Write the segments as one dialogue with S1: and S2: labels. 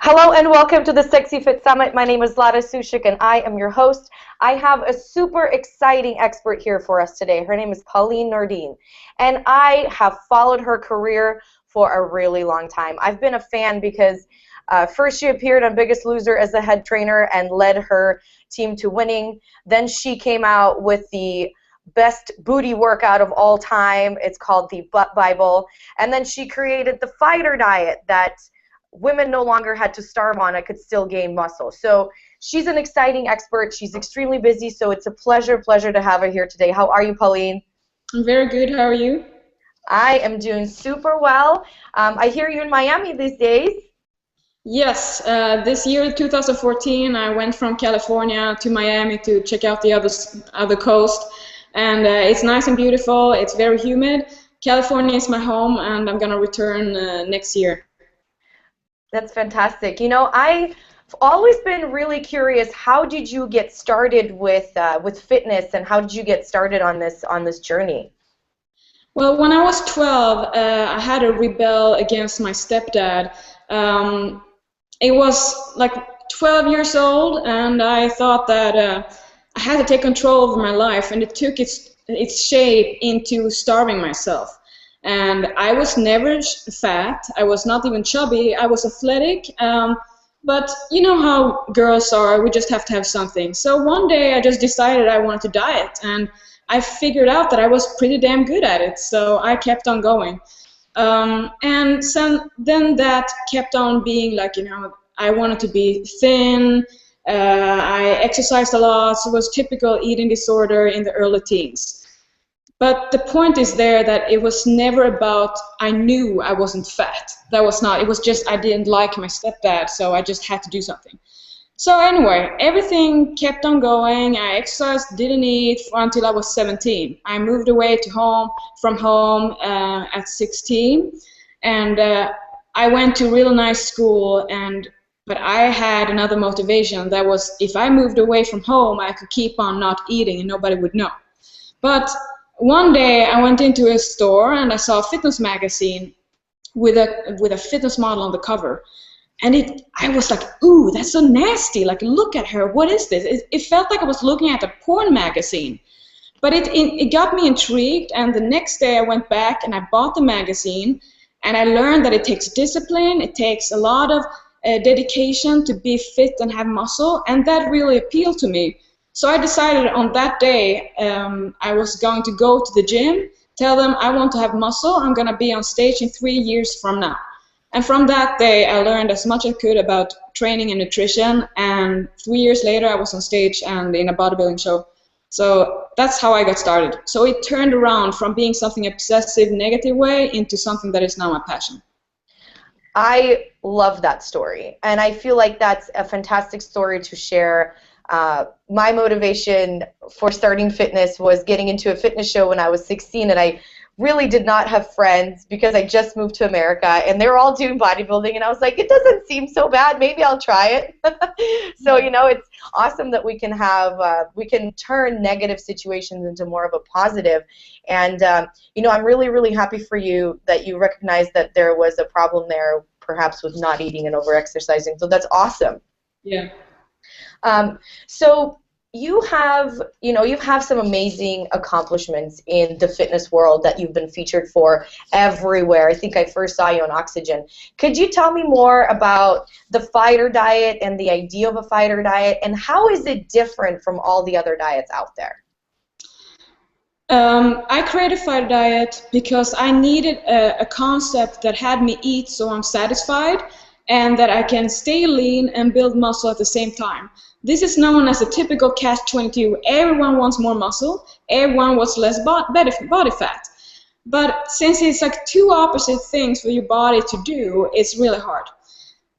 S1: Hello and welcome to the Sexyfit Summit. My name is Zlata Sushchik and I am your host. I have a super exciting expert here for us today. Her name is Pauline Nordin, and I have followed her career for a really long time. I've been a fan because first she appeared on Biggest Loser as the head trainer and led her team to winning. Then she came out with the best booty workout of all time. It's called the Butt Bible. And then she created the fighter diet that women no longer had to starve on. I could still gain muscle. So she's an exciting expert. She's extremely busy, so it's a pleasure to have her here today. How are you, Pauline?
S2: I'm very good. How are you?
S1: I am doing super well. I hear you're in Miami these days.
S2: Yes, this year, 2014, I went from California to Miami to check out the other coast, and it's nice and beautiful. It's very humid. California is my home, and I'm gonna return next year.
S1: That's fantastic. You know, I've always been really curious. How did you get started with fitness, and how did you get started on this journey?
S2: Well, when I was 12, I had to rebel against my stepdad. It was like 12 years old, and I thought that I had to take control over my life, and it took its shape into starving myself. And I was never fat. I was not even chubby. I was athletic. But you know how girls are. We just have to have something. So one day I just decided I wanted to diet, and I figured out that I was pretty damn good at it. So I kept on going. And then that kept on being like, I wanted to be thin. I exercised a lot. So it was typical eating disorder in the early teens. But the point is there that it was never about I knew I wasn't fat. That was not. It was just I didn't like my stepdad, so I just had to do something. So anyway, everything kept on going. I exercised, didn't eat until I was 17. I moved away from home at 16, and I went to a real nice school. But I had another motivation. That was if I moved away from home, I could keep on not eating and nobody would know. But one day I went into a store and I saw a fitness magazine with a fitness model on the cover, and I was like, ooh, that's so nasty. Like, look at her. What is this? It felt like I was looking at a porn magazine. But it got me intrigued, and the next day I went back and I bought the magazine, and I learned that it takes discipline. It takes a lot of dedication to be fit and have muscle, and that really appealed to me. So I decided on that day I was going to go to the gym, tell them I want to have muscle. I'm going to be on stage in 3 years from now. And from that day, I learned as much as I could about training and nutrition. And 3 years later, I was on stage and in a bodybuilding show. So that's how I got started. So it turned around from being something obsessive, negative way into something that is now my passion.
S1: I love that story, and I feel like that's a fantastic story to share. My motivation for starting fitness was getting into a fitness show when I was 16, and I really did not have friends because I just moved to America, and they were all doing bodybuilding, and I was like, it doesn't seem so bad. Maybe I'll try it. So, it's awesome that we can turn negative situations into more of a positive. And, I'm really, really happy for you that you recognize that there was a problem there, perhaps with not eating and over-exercising. So that's awesome.
S2: Yeah.
S1: So you have some amazing accomplishments in the fitness world that you've been featured for everywhere. I think I first saw you on Oxygen. Could you tell me more about the fighter diet and the idea of a fighter diet, and how is it different from all the other diets out there?
S2: I created a fighter diet because I needed a concept that had me eat so I'm satisfied, and that I can stay lean and build muscle at the same time. This is known as a typical catch-22. Everyone wants more muscle, everyone wants less body fat. But since it's like two opposite things for your body to do, it's really hard.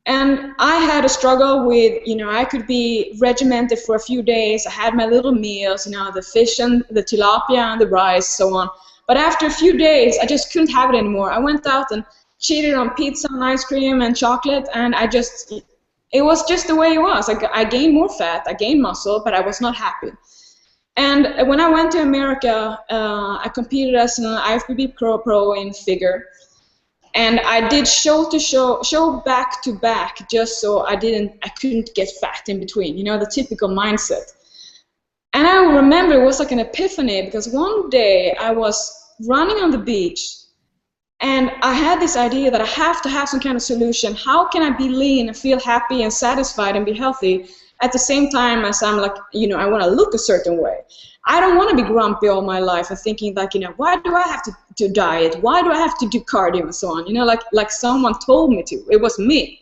S2: And I had a struggle with, I could be regimented for a few days. I had my little meals, the fish and the tilapia and the rice, so on. But after a few days, I just couldn't have it anymore. I went out and cheated on pizza and ice cream and chocolate, and it was just the way it was. I gained more fat, I gained muscle, but I was not happy. And when I went to America, I competed as an IFBB Pro in figure. And I did show back to back, just so I couldn't get fat in between, you know, the typical mindset. And I remember it was like an epiphany, because one day I was running on the beach and I had this idea that I have to have some kind of solution. How can I be lean and feel happy and satisfied and be healthy at the same time as I'm like, you know, I want to look a certain way. I don't want to be grumpy all my life and thinking like, you know, why do I have to do diet? Why do I have to do cardio and so on? You know, like someone told me to. It was me.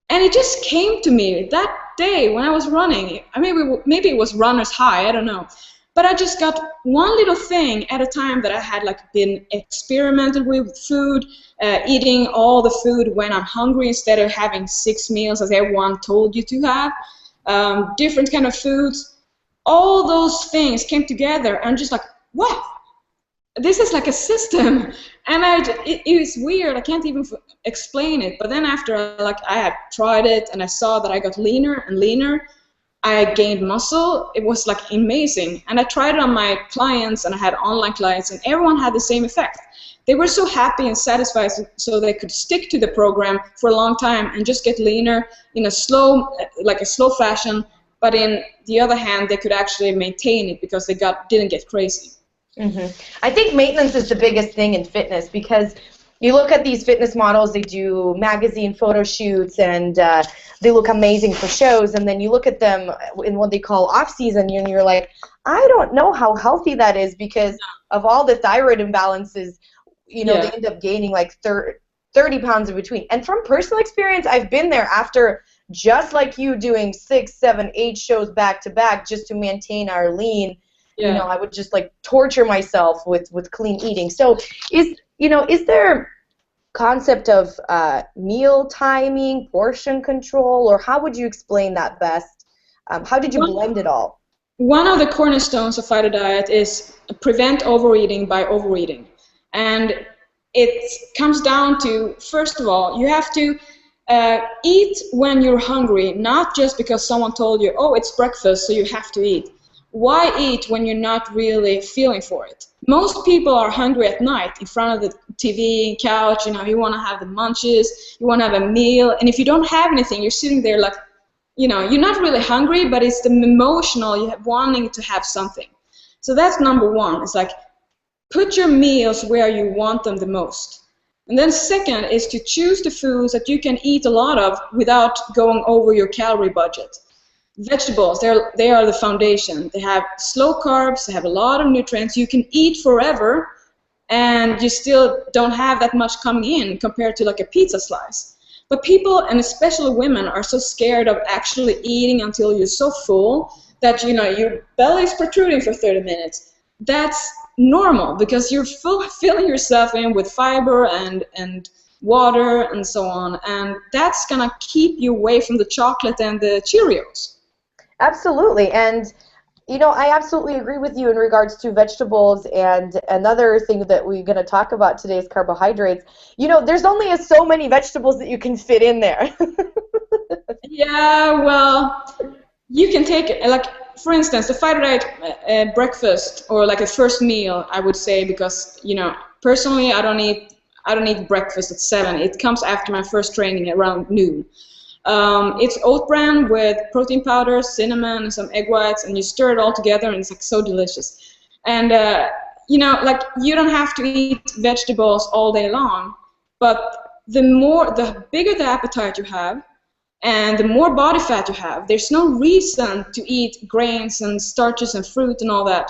S2: And it just came to me that day when I was running. I mean, maybe it was runner's high, I don't know. But I just got one little thing at a time that I had like been experimented with food, eating all the food when I'm hungry instead of having 6 meals as everyone told you to have, different kind of foods. All those things came together and just like, wow, this is like a system. And it is weird, I can't even explain it. But then after I had tried it and I saw that I got leaner and leaner, I gained muscle. It was like amazing. And I tried it on my clients, and I had online clients, and everyone had the same effect. They were so happy and satisfied, so they could stick to the program for a long time and just get leaner in a slow fashion. But in the other hand, they could actually maintain it because they didn't get crazy.
S1: Mm-hmm. I think maintenance is the biggest thing in fitness, because you look at these fitness models, they do magazine photo shoots, and they look amazing for shows, and then you look at them in what they call off-season, and you're like, I don't know how healthy that is, because of all the thyroid imbalances, you know, they end up gaining like 30 pounds in between. And from personal experience, I've been there after, just like you, doing 6, 7, 8 shows back to back just to maintain our lean. You know, I would just like torture myself with clean eating. So is there concept of meal timing, portion control, or how would you explain that best? How did you blend it all?
S2: One of the cornerstones of fighter diet is prevent overeating by overeating. And it comes down to, first of all, you have to eat when you're hungry, not just because someone told you, oh, it's breakfast, so you have to eat. Why eat when you're not really feeling for it? Most people are hungry at night in front of the TV, couch, you know, you want to have the munchies, you want to have a meal, and if you don't have anything, you're sitting there like, you know, you're not really hungry, but it's the emotional, you have wanting to have something. So that's number one. It's like, put your meals where you want them the most. And then second is to choose the foods that you can eat a lot of without going over your calorie budget. Vegetables, they are the foundation. They have slow carbs, they have a lot of nutrients. You can eat forever, and you still don't have that much coming in compared to like a pizza slice. But people, and especially women, are so scared of actually eating until you're so full that, you know, your belly is protruding for 30 minutes. That's normal, because you're filling yourself in with fiber and water and so on, and that's gonna keep you away from the chocolate and the Cheerios.
S1: Absolutely, and you know, I absolutely agree with you in regards to vegetables, and another thing that we're going to talk about today is carbohydrates. You know, there's only so many vegetables that you can fit in there.
S2: Yeah, well, you can take, like, for instance, the fighter diet breakfast, or like a first meal, I would say, because, you know, personally, I don't eat breakfast at 7. It comes after my first training around noon. It's oat bran with protein powder, cinnamon, and some egg whites, and you stir it all together, and it's like so delicious. And you know, like, you don't have to eat vegetables all day long, but the bigger the appetite you have, and the more body fat you have, there's no reason to eat grains and starches and fruit and all that.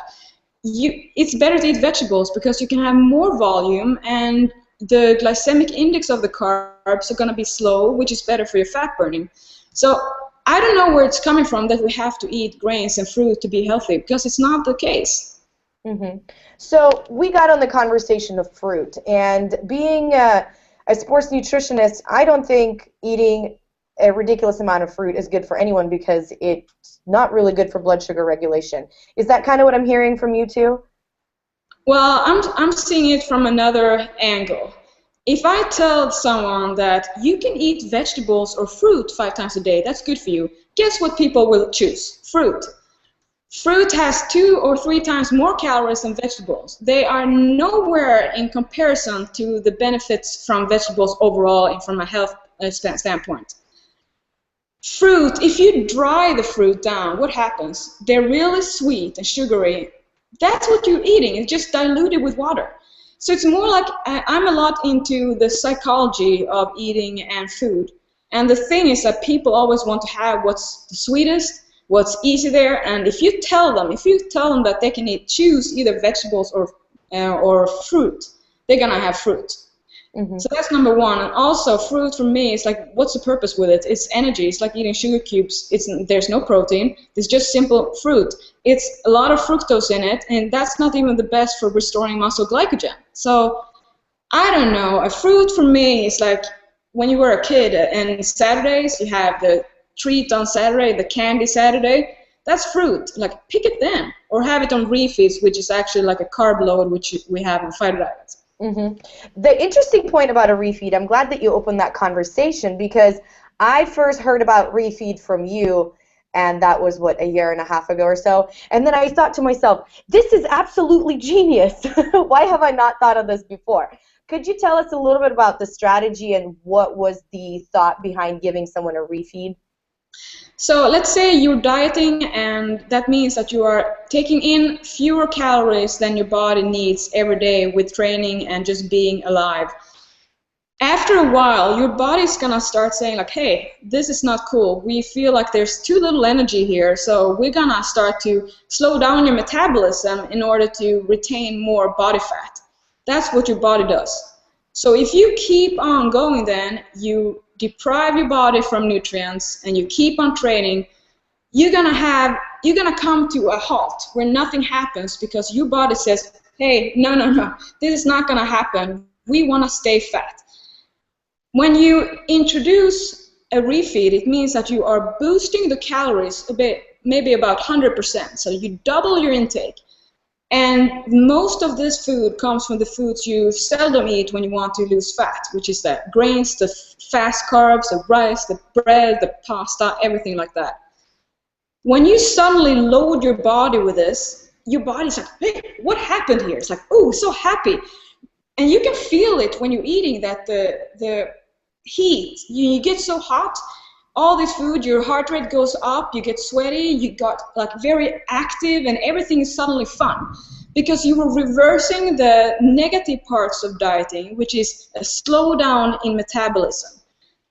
S2: It's better to eat vegetables because you can have more volume, and the glycemic index of the carbs are going to be slow, which is better for your fat burning. So I don't know where it's coming from that we have to eat grains and fruit to be healthy, because it's not the case.
S1: Mm-hmm. So we got on the conversation of fruit, and being a sports nutritionist, I don't think eating a ridiculous amount of fruit is good for anyone, because it's not really good for blood sugar regulation. Is that kind of what I'm hearing from you too?
S2: Well, I'm seeing it from another angle. If I tell someone that you can eat vegetables or fruit 5 times a day, that's good for you, guess what people will choose? Fruit. Fruit has 2 or 3 times more calories than vegetables. They are nowhere in comparison to the benefits from vegetables overall and from a health standpoint. Fruit, if you dry the fruit down, what happens? They're really sweet and sugary. That's what you're eating. It's just diluted with water. So it's more like I'm a lot into the psychology of eating and food. And the thing is that people always want to have what's the sweetest, what's easy there. And if you tell them that they can choose either vegetables or fruit, they're gonna have fruit. Mm-hmm. So that's number one. And also, fruit for me is like, what's the purpose with it? It's energy. It's like eating sugar cubes. There's no protein. It's just simple fruit. It's a lot of fructose in it, and that's not even the best for restoring muscle glycogen. So I don't know. A fruit for me is like when you were a kid and Saturdays, you have the treat on Saturday, the candy Saturday. That's fruit. Like, pick it then, or have it on Refeeds, which is actually like a carb load, which we have in fighter diets.
S1: Mm-hmm. The interesting point about a refeed, I'm glad that you opened that conversation, because I first heard about refeed from you, and that was, what, a year and a half ago or so. And then I thought to myself, this is absolutely genius. Why have I not thought of this before? Could you tell us a little bit about the strategy and what was the thought behind giving someone a refeed?
S2: So let's say you're dieting, and that means that you are taking in fewer calories than your body needs every day with training and just being alive. After a while, your body's gonna start saying like, hey, this is not cool. We feel like there's too little energy here, so we're gonna start to slow down your metabolism in order to retain more body fat. That's what your body does. So if you keep on going, then you deprive your body from nutrients and you keep on training, you're gonna come to a halt where nothing happens because your body says, hey, no, this is not gonna happen. We wanna stay fat. When you introduce a refeed, it means that you are boosting the calories a bit, maybe about 100%. So you double your intake. And most of this food comes from the foods you seldom eat when you want to lose fat, which is the grains, the fast carbs, the rice, the bread, the pasta, everything like that. When you suddenly load your body with this, your body's like, hey, what happened here? It's like, oh, so happy. And you can feel it when you're eating that the heat, you get so hot. All this food, your heart rate goes up, you get sweaty, you got like very active, and everything is suddenly fun because you were reversing the negative parts of dieting, which is a slowdown in metabolism.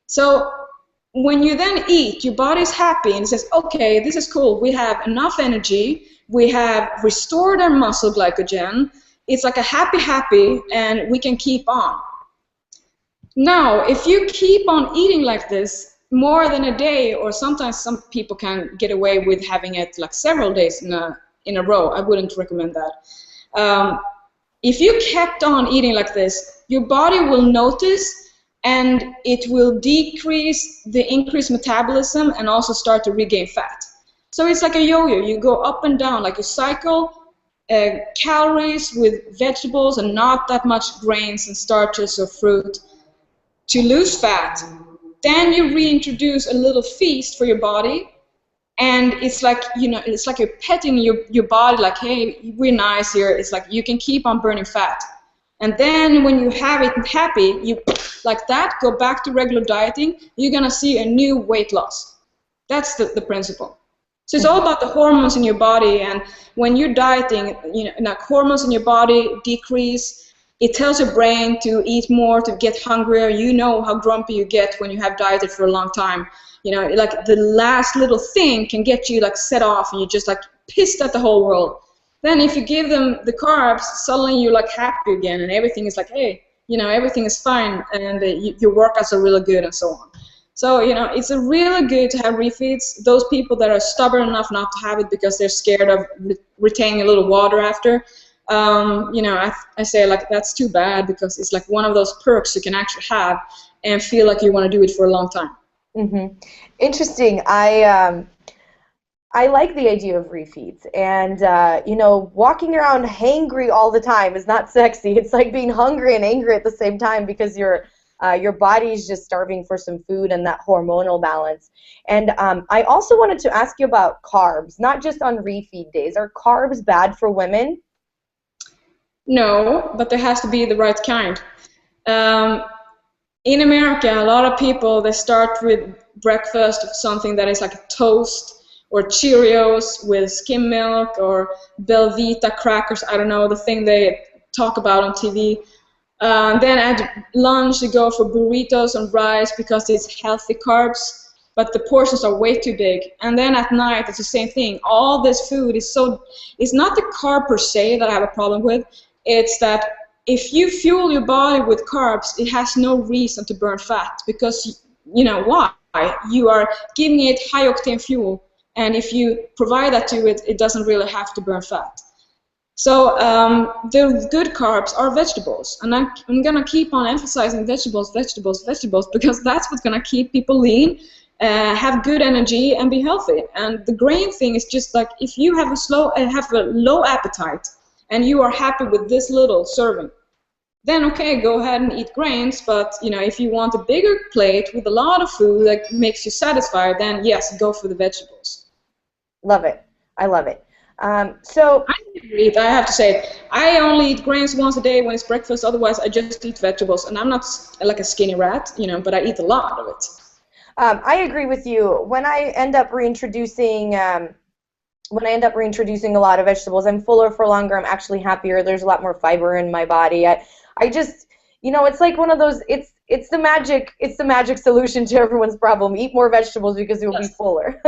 S2: So when you then eat, your body's happy and it says, okay, this is cool. We have enough energy. We have restored our muscle glycogen. It's like a happy, and we can keep on. Now, if you keep on eating like this, more than a day, or sometimes some people can get away with having it like several days in a row. I wouldn't recommend that. If you kept on eating like this, your body will notice, and it will decrease the increased metabolism and also start to regain fat. So it's like a yo-yo. You go up and down, like you cycle calories with vegetables and not that much grains and starches or fruit to lose fat. Then you reintroduce a little feast for your body, and it's like, it's like you're petting your body, like, hey, we're nice here. It's like you can keep on burning fat. And then when you have it happy, you like that, go back to regular dieting, you're gonna see a new weight loss. That's the principle. So it's all about the hormones in your body, and when you're dieting, like hormones in your body decrease. It tells your brain to eat more, to get hungrier. You know how grumpy you get when you have dieted for a long time. Like the last little thing can get you like set off, and you're just like pissed at the whole world. Then if you give them the carbs, suddenly you're like happy again, and everything is like, hey, everything is fine, and your workouts are really good, and so on. So, it's a really good to have refeeds. Those people that are stubborn enough not to have it because they're scared of retaining a little water after, I say like that's too bad, because it's like one of those perks you can actually have and feel like you want to do it for a long time.
S1: Mm-hmm. Interesting. I like the idea of refeeds, and walking around hangry all the time is not sexy. It's like being hungry and angry at the same time because you're your body's just starving for some food and that hormonal balance. And I also wanted to ask you about carbs, not just on refeed days. Are carbs bad for women?
S2: No, but there has to be the right kind. In America, a lot of people, they start with breakfast of something that is like a toast or Cheerios with skim milk or Belvita crackers, I don't know, the thing they talk about on TV. Then at lunch, they go for burritos and rice because it's healthy carbs, but the portions are way too big. And then at night, it's the same thing. All this food is it's not the carb per se that I have a problem with. It's that if you fuel your body with carbs, it has no reason to burn fat because, you know, why? You are giving it high-octane fuel, and if you provide that to it, it doesn't really have to burn fat. So the good carbs are vegetables, and I'm going to keep on emphasizing vegetables, vegetables, vegetables, because that's what's going to keep people lean, have good energy, and be healthy. And the grain thing is just like if you have a low appetite, and you are happy with this little serving, then okay, go ahead and eat grains. But you know, if you want a bigger plate with a lot of food that makes you satisfied, then yes, go for the vegetables.
S1: Love it. I love it. So
S2: I have to say, I only eat grains once a day when it's breakfast. Otherwise, I just eat vegetables, and I'm not like a skinny rat, you know, but I eat a lot of it.
S1: I agree with you. When I end up reintroducing a lot of vegetables, I'm fuller for longer. I'm actually happier. There's a lot more fiber in my body. I just, you know, it's like one of those. It's the magic solution to everyone's problem. Eat more vegetables because you'll be fuller.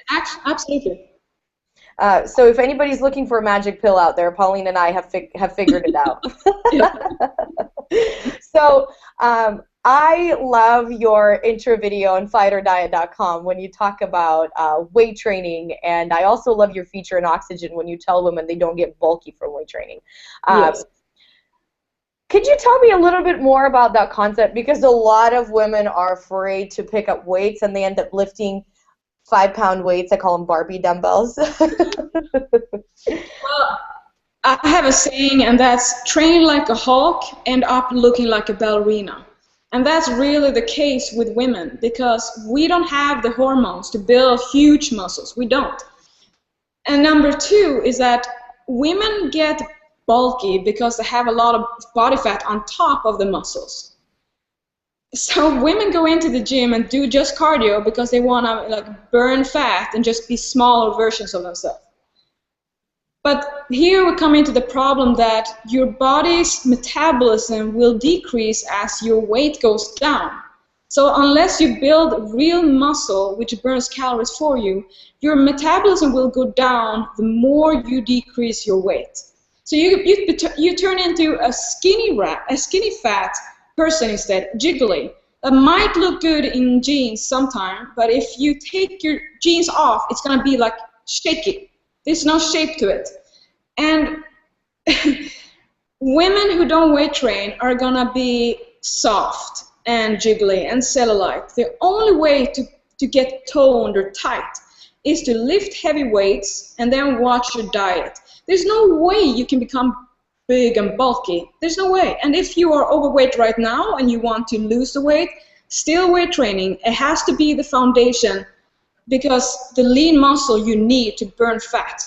S2: Absolutely.
S1: So if anybody's looking for a magic pill out there, Pauline and I have figured it out. So I love your intro video on fighterdiet.com when you talk about weight training, and I also love your feature in Oxygen when you tell women they don't get bulky from weight training.
S2: Yes.
S1: Could you tell me a little bit more about that concept? Because a lot of women are afraid to pick up weights, and they end up lifting 5-pound weights. I call them Barbie dumbbells.
S2: Well, I have a saying, and that's train like a hawk, end up looking like a ballerina. And that's really the case with women because we don't have the hormones to build huge muscles. We don't. And number two is that women get bulky because they have a lot of body fat on top of the muscles. So women go into the gym and do just cardio because they want to like burn fat and just be smaller versions of themselves. But here we come into the problem that your body's metabolism will decrease as your weight goes down. So unless you build real muscle, which burns calories for you, your metabolism will go down the more you decrease your weight. So you turn into a skinny fat person instead, jiggly. That might look good in jeans sometime, but if you take your jeans off, it's going to be like shaky. There's no shape to it. And women who don't weight train are going to be soft and jiggly and cellulite. The only way to get toned or tight is to lift heavy weights and then watch your diet. There's no way you can become big and bulky. There's no way. And if you are overweight right now and you want to lose the weight, still weight training. It has to be the foundation because the lean muscle you need to burn fat.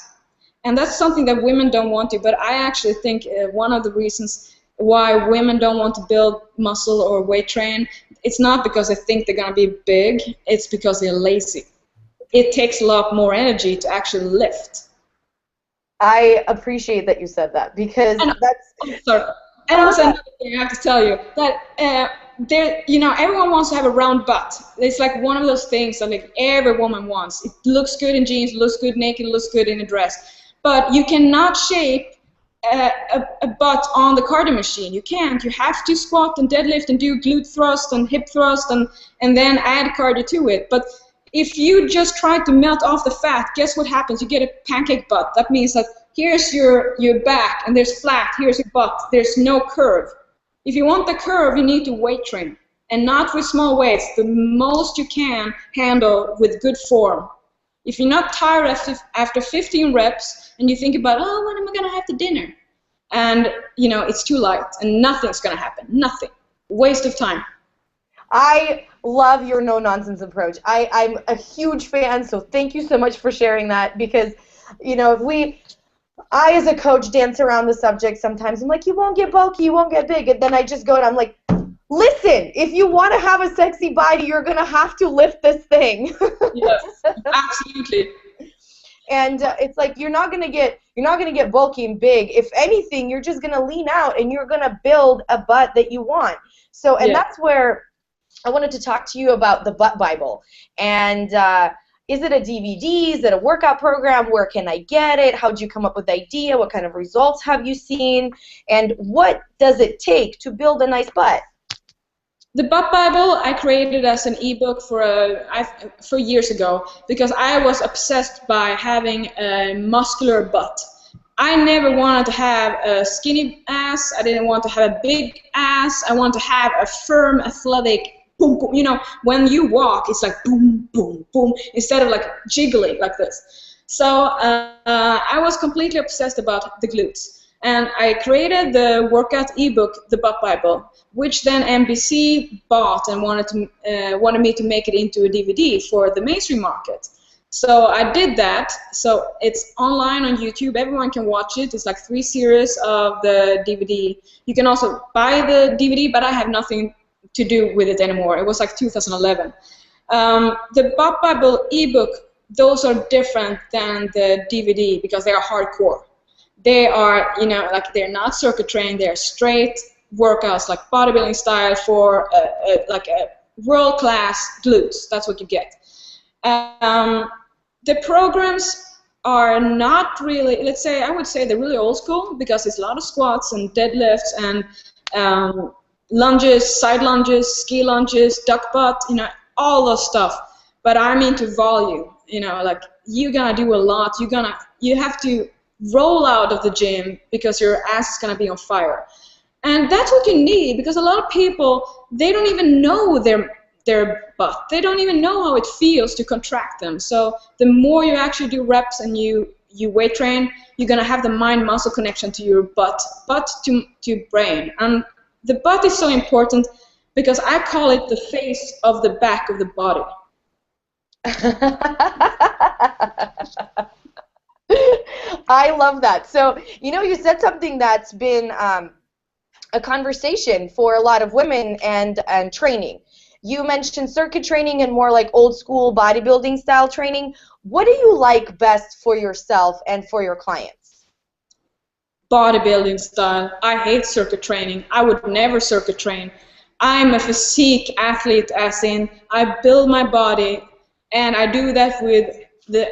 S2: And that's something that women don't want to. But I actually think one of the reasons why women don't want to build muscle or weight train, it's not because they think they're going to be big. It's because they're lazy. It takes a lot more energy to actually lift.
S1: I appreciate that you said that because that's.
S2: Sorry. And also another thing I have to tell you that everyone wants to have a round butt. It's like one of those things that like every woman wants. It looks good in jeans, looks good naked, looks good in a dress. But you cannot shape a butt on the cardio machine. You can't. You have to squat and deadlift and do glute thrust and hip thrust and then add cardio to it. But if you just try to melt off the fat, guess what happens? You get a pancake butt. That means that here's your back and there's flat, here's your butt. There's no curve. If you want the curve, you need to weight train. And not with small weights, the most you can handle with good form. If you're not tired after 15 reps and you think about, when am I going to have the dinner? And, it's too light and nothing's going to happen. Nothing. waste of time.
S1: I love your no-nonsense approach. I'm a huge fan, so thank you so much for sharing that, because, you know, I as a coach dance around the subject sometimes. I'm like, you won't get bulky, you won't get big, and then I just go and I'm like, listen, if you want to have a sexy body, you're going to have to lift this thing.
S2: Yes, absolutely.
S1: And it's like you're not gonna get bulky and big. If anything, you're just gonna lean out and you're gonna build a butt that you want. So, and that's where I wanted to talk to you about the Butt Bible. And is it a DVD? Is it a workout program? Where can I get it? How did you come up with the idea? What kind of results have you seen? And what does it take to build a nice butt?
S2: The Butt Bible I created as an ebook for years ago because I was obsessed by having a muscular butt. I never wanted to have a skinny ass. I didn't want to have a big ass. I wanted to have a firm, athletic, boom, boom. You know, when you walk, it's like boom, boom, boom, instead of like jiggling like this. So I was completely obsessed about the glutes. And I created the workout ebook, the Butt Bible, which then NBC bought and wanted me to make it into a DVD for the mainstream market. So I did that. So it's online on YouTube. Everyone can watch it. It's like 3 series of the DVD. You can also buy the DVD, but I have nothing to do with it anymore. It was like 2011. The Butt Bible ebook, those are different than the DVD because they are hardcore. They are, you know, like they're not circuit trained. They're straight workouts, like bodybuilding style for like a world-class glutes. That's what you get. The programs are not really, let's say, I would say they're really old school because it's a lot of squats and deadlifts and lunges, side lunges, ski lunges, duck butt, you know, all those stuff. But I'm into volume, you know, like you're gonna do a lot. You have to roll out of the gym because your ass is gonna be on fire. And that's what you need, because a lot of people, they don't even know their butt. They don't even know how it feels to contract them. So the more you actually do reps and you weight train, you're going to have the mind-muscle connection to your butt to brain. And the butt is so important because I call it the face of the back of the body.
S1: I love that. So, you know, you said something that's been a conversation for a lot of women and training. You mentioned circuit training and more like old school bodybuilding style training. What do you like best for yourself and for your clients?
S2: Bodybuilding style. I hate circuit training. I would never circuit train. I'm a physique athlete, as in I build my body, and I do that with the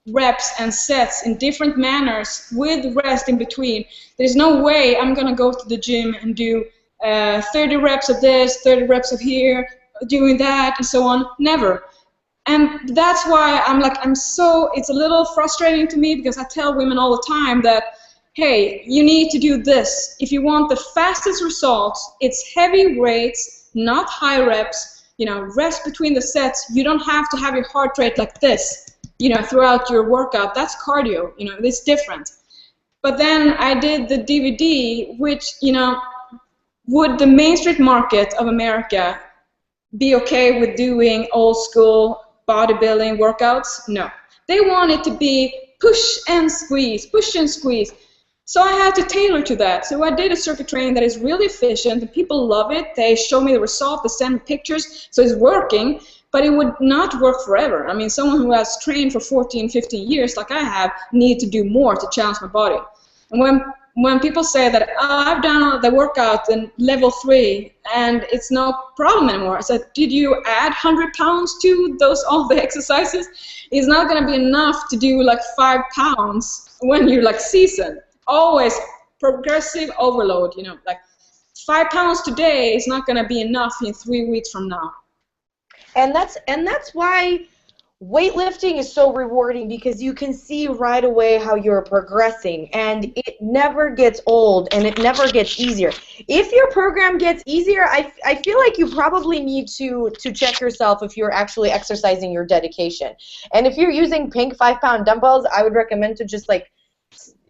S2: reps and sets in different manners with rest in between. There's no way I'm going to go to the gym and do 30 reps of this, 30 reps of here, doing that, and so on. Never. And that's why it's a little frustrating to me, because I tell women all the time that, hey, you need to do this. If you want the fastest results, it's heavy weights, not high reps, you know, rest between the sets. You don't have to have your heart rate like this, you know, throughout your workout. That's cardio, you know, it's different. But then I did the DVD, which, you know, would the mainstream market of America be okay with doing old school bodybuilding workouts? No. They want it to be push and squeeze, push and squeeze. So I had to tailor to that. So I did a circuit training that is really efficient, and people love it. They show me the result, they send me pictures, so it's working, but it would not work forever. I mean, someone who has trained for 14, 15 years, like I have, need to do more to challenge my body. And when people say that, oh, I've done the workout in level 3 and it's no problem anymore, I said, did you add 100 pounds to all the exercises? It's not going to be enough to do like 5 pounds when you're like seasoned. Always progressive overload, you know, like 5 pounds today is not going to be enough in 3 weeks from now.
S1: And that's why weightlifting is so rewarding, because you can see right away how you're progressing, and it never gets old and it never gets easier. If your program gets easier, I feel like you probably need to check yourself if you're actually exercising your dedication. And if you're using pink 5-pound dumbbells, I would recommend to just like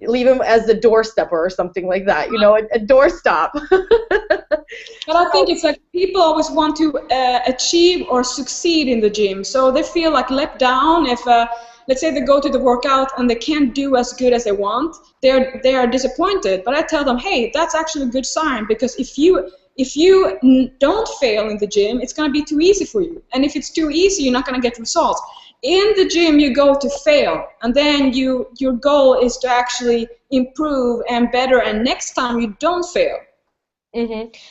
S1: leave him as the doorstepper or something like that, you know, a doorstop.
S2: But I think it's like people always want to achieve or succeed in the gym, so they feel like let down if, let's say, they go to the workout and they can't do as good as they want. They are disappointed. But I tell them, hey, that's actually a good sign, because if you don't fail in the gym, it's going to be too easy for you. And if it's too easy, you're not going to get results. In the gym, you go to fail, and then your goal is to actually improve and better, and next time you don't fail.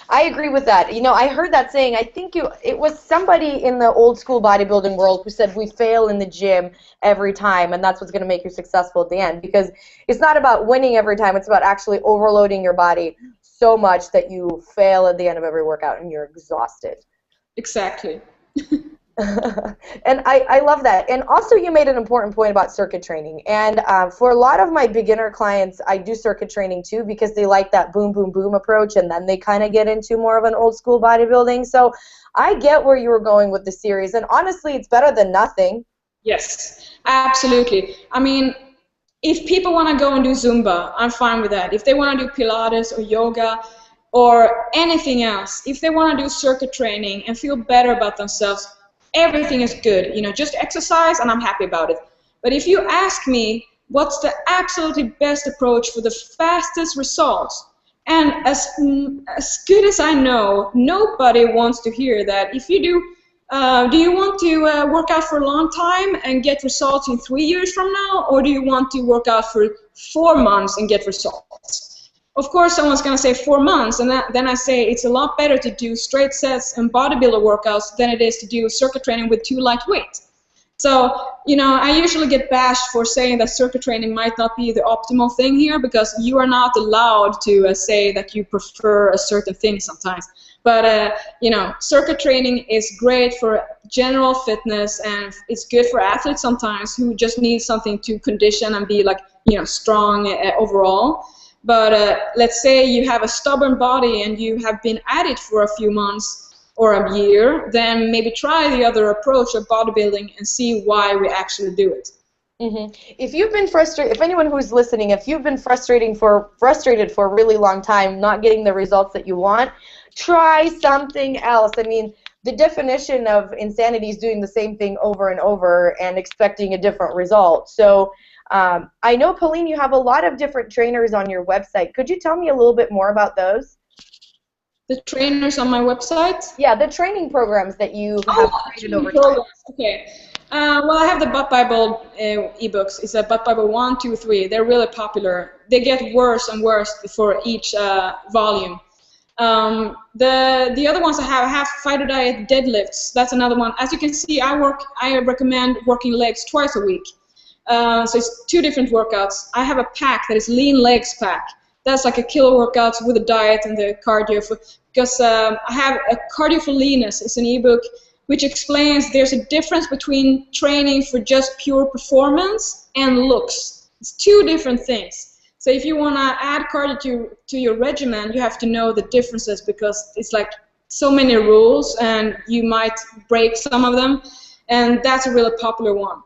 S1: I agree with that. You know, I heard that saying. I think it was somebody in the old school bodybuilding world who said we fail in the gym every time, and that's what's going to make you successful at the end, because it's not about winning every time. It's about actually overloading your body so much that you fail at the end of every workout and you're exhausted.
S2: Exactly.
S1: And I love that. And also you made an important point about circuit training. And for a lot of my beginner clients, I do circuit training too, because they like that boom, boom, boom approach, and then they kind of get into more of an old school bodybuilding. So I get where you were going with the series, and honestly, it's better than nothing.
S2: Yes, absolutely. I mean, if people want to go and do Zumba, I'm fine with that. If they want to do Pilates or yoga or anything else, if they want to do circuit training and feel better about themselves, everything is good. You know, just exercise and I'm happy about it. But if you ask me what's the absolutely best approach for the fastest results, and as good as I know, nobody wants to hear that. If you do you want to work out for a long time and get results in 3 years from now, or do you want to work out for 4 months and get results? Of course, someone's going to say 4 months, and then I say it's a lot better to do straight sets and bodybuilder workouts than it is to do circuit training with too light weight. So, you know, I usually get bashed for saying that circuit training might not be the optimal thing here, because you are not allowed to say that you prefer a certain thing sometimes. But, you know, circuit training is great for general fitness, and it's good for athletes sometimes who just need something to condition and be, like, you know, strong overall. But let's say you have a stubborn body and you have been at it for a few months or a year, then maybe try the other approach of bodybuilding and see why we actually do it.
S1: If you've been frustrated, if anyone who's listening, if you've been frustrated for a really long time, not getting the results that you want, try something else. I mean, the definition of insanity is doing the same thing over and over and expecting a different result. So I know, Pauline, you have a lot of different trainers on your website. Could you tell me a little bit more about those?
S2: The trainers on my website?
S1: Yeah, the training programs that you have created over time.
S2: Okay. Well, I have the Butt Bible ebooks. It's a Butt Bible 1, 2, 3. They're really popular. They get worse and worse for each volume. The other ones I have Fighter Diet deadlifts. That's another one. As you can see, I recommend working legs twice a week. So it's 2 different workouts. I have a pack that is lean legs pack. That's like a kilo workouts with a diet and the cardio. Because I have a Cardio for Leanness. It's an ebook which explains there's a difference between training for just pure performance and looks. It's 2 different things. So if you want to add cardio to your regimen, you have to know the differences, because it's like so many rules and you might break some of them. And that's a really popular one.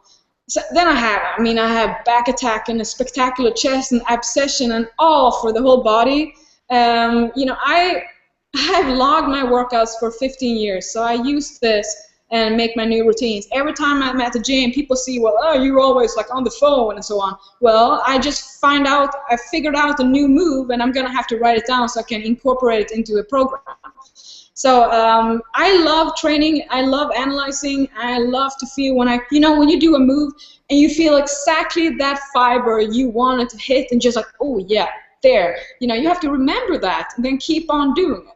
S2: So then I have back attack and a spectacular chest and ab session and all for the whole body. You know, I've logged my workouts for 15 years, so I use this and make my new routines. Every time I'm at the gym, people see, well, oh, you're always like on the phone and so on. Well, I just I figured out a new move, and I'm gonna have to write it down so I can incorporate it into a program. So I love training, I love analyzing, I love to feel when you do a move and you feel exactly that fiber you wanted to hit, and just like, oh yeah, there. You know, you have to remember that and then keep on doing it.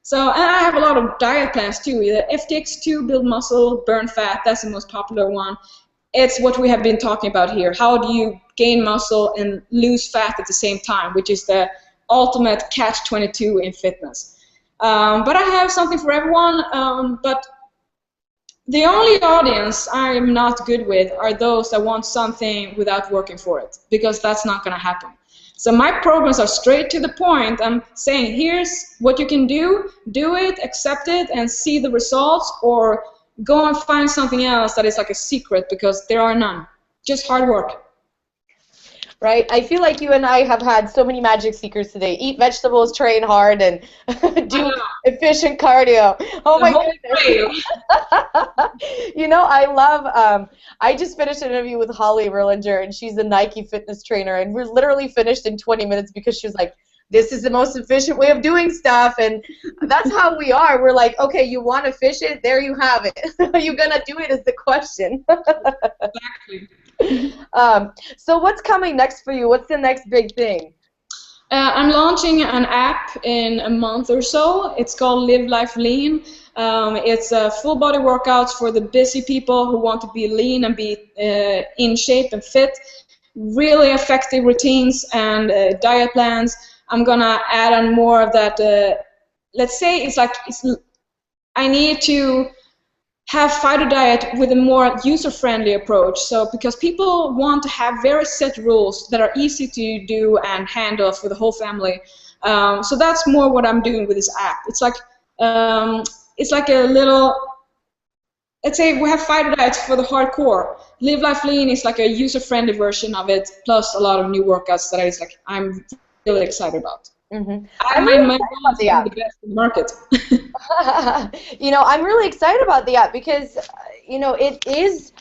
S2: So, and I have a lot of diet plans too. The FTX2, build muscle, burn fat, that's the most popular one. It's what we have been talking about here. How do you gain muscle and lose fat at the same time, which is the ultimate catch-22 in fitness. But I have something for everyone, but the only audience I am not good with are those that want something without working for it, because that's not going to happen. So my programs are straight to the point. I'm saying, here's what you can do it, accept it, and see the results, or go and find something else that is like a secret, because there are none. Just hard work.
S1: Right? I feel like you and I have had so many magic secrets today. Eat vegetables, train hard, and do efficient cardio. Oh my goodness. I love, I just finished an interview with Holly Rillinger, and she's a Nike fitness trainer, and we're literally finished in 20 minutes because she was like, this is the most efficient way of doing stuff, and that's how we are. We're like, okay, you want efficient? There you have it. Are you going to do it is the question.
S2: Exactly.
S1: So what's coming next for you? What's the next big thing?
S2: I'm launching an app in a month or so. It's called Live Life Lean. It's full body workouts for the busy people who want to be lean and be in shape and fit. Really effective routines and diet plans. I'm gonna add on more of that. Let's say I need to have fighter diet with a more user-friendly approach. So because people want to have very set rules that are easy to do and handle for the whole family. So that's more what I'm doing with this app. It's like a little, let's say we have fighter diets for the hardcore. Live Life Lean is like a user-friendly version of it, plus a lot of new workouts that I'm really excited about.
S1: Mm-hmm.
S2: I'm really the best in the market.
S1: I'm really excited about the app because, it is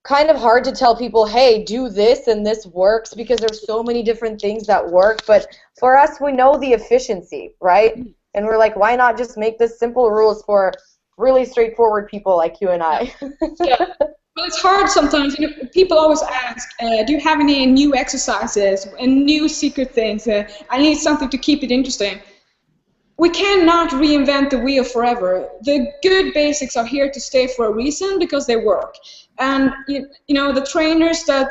S1: kind of hard to tell people, hey, do this and this works, because there's so many different things that work. But for us, we know the efficiency, right? And we're like, why not just make this simple rules for really straightforward people like you and I?
S2: Yeah. Well, it's hard sometimes. People always ask, do you have any new exercises and new secret things? I need something to keep it interesting. We cannot reinvent the wheel forever. The good basics are here to stay for a reason because they work. And the trainers that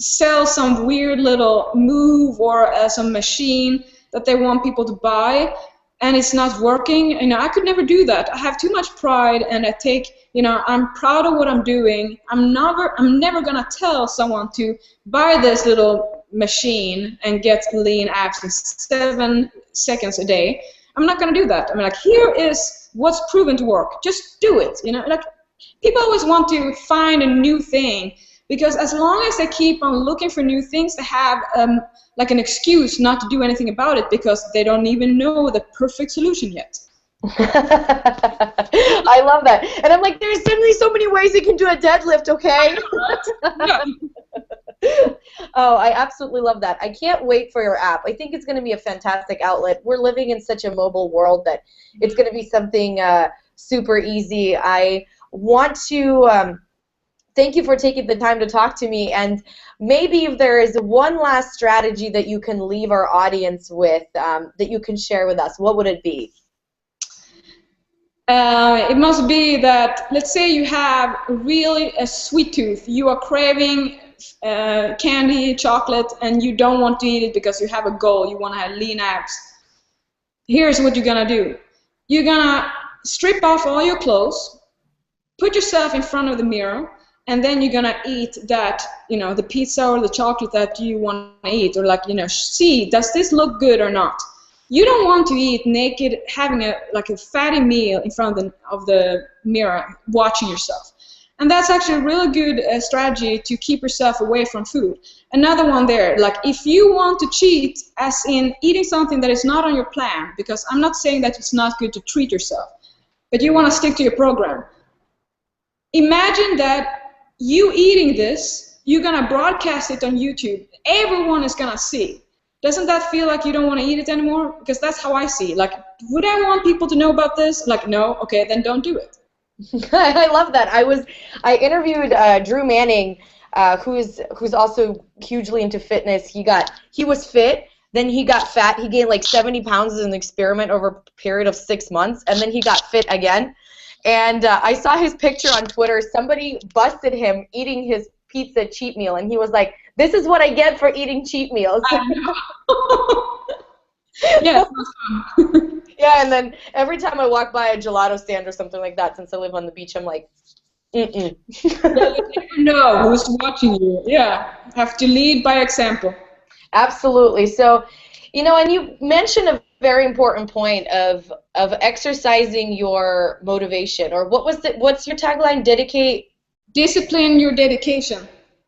S2: sell some weird little move or some machine that they want people to buy, and it's not working, I could never do that. I have too much pride, and I'm proud of what I'm doing. I'm never gonna tell someone to buy this little machine and get lean abs in 7 seconds a day. I'm not gonna do that. Here is what's proven to work. Just do it. People always want to find a new thing, because as long as they keep on looking for new things, they have an excuse not to do anything about it because they don't even know the perfect solution yet.
S1: I love that. And I'm like, there's simply so many ways you can do a deadlift, okay? Oh, I absolutely love that. I can't wait for your app. I think it's going to be a fantastic outlet. We're living in such a mobile world that it's going to be something super easy. I want to thank you for taking the time to talk to me, and maybe if there is one last strategy that you can leave our audience with that you can share with us, what would it be?
S2: It must be that, let's say you have really a sweet tooth. You are craving candy, chocolate, and you don't want to eat it because you have a goal. You want to have lean abs. Here's what you're going to do. You're going to strip off all your clothes, put yourself in front of the mirror, and then you're gonna eat that, the pizza or the chocolate that you want to eat, or see, does this look good or not? You don't want to eat naked, having a fatty meal in front of the mirror, watching yourself. And that's actually a really good strategy to keep yourself away from food. Another one there, if you want to cheat, as in eating something that is not on your plan, because I'm not saying that it's not good to treat yourself, but you want to stick to your program. Imagine that you eating this, you're going to broadcast it on YouTube. Everyone is going to see. Doesn't that feel like you don't want to eat it anymore? Because that's how I see. Would I want people to know about this? No. Okay, then don't do it.
S1: I love that. I interviewed Drew Manning, who's also hugely into fitness. He was fit, then he got fat. He gained 70 pounds as an experiment over a period of 6 months, and then he got fit again. And I saw his picture on Twitter. Somebody busted him eating his pizza cheat meal, and he was like, "This is what I get for eating cheat meals."
S2: Yeah.
S1: Yeah, and then every time I walk by a gelato stand or something like that, since I live on the beach, I'm like,
S2: Yeah, you never know who's watching you. Yeah, have to lead by example.
S1: Absolutely. So, and you mentioned a very important point of exercising your motivation, or what's your tagline? Discipline
S2: your dedication.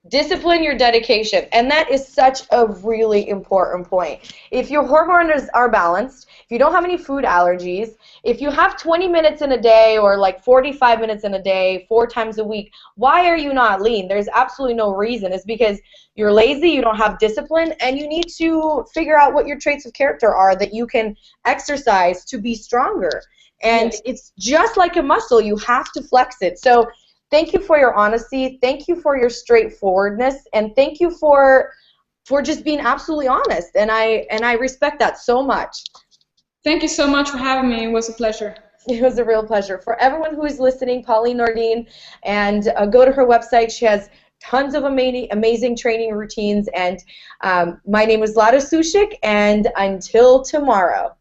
S1: Discipline your dedication, and that is such a really important point. If your hormones are balanced, if you don't have any food allergies, if you have 20 minutes in a day or like 45 minutes in a day, 4 times a week, why are you not lean? There's absolutely no reason. It's because you're lazy, you don't have discipline, and you need to figure out what your traits of character are that you can exercise to be stronger. And
S2: Yes.
S1: it's just like a muscle. You have to flex it. So thank you for your honesty. Thank you for your straightforwardness, and thank you for just being absolutely honest. And I respect that so much.
S2: Thank you so much for having me. It was a pleasure.
S1: It was a real pleasure. For everyone who is listening, Pauline Nordin, and go to her website. She has tons of amazing training routines. And my name is Zlata Sushchik, and until tomorrow.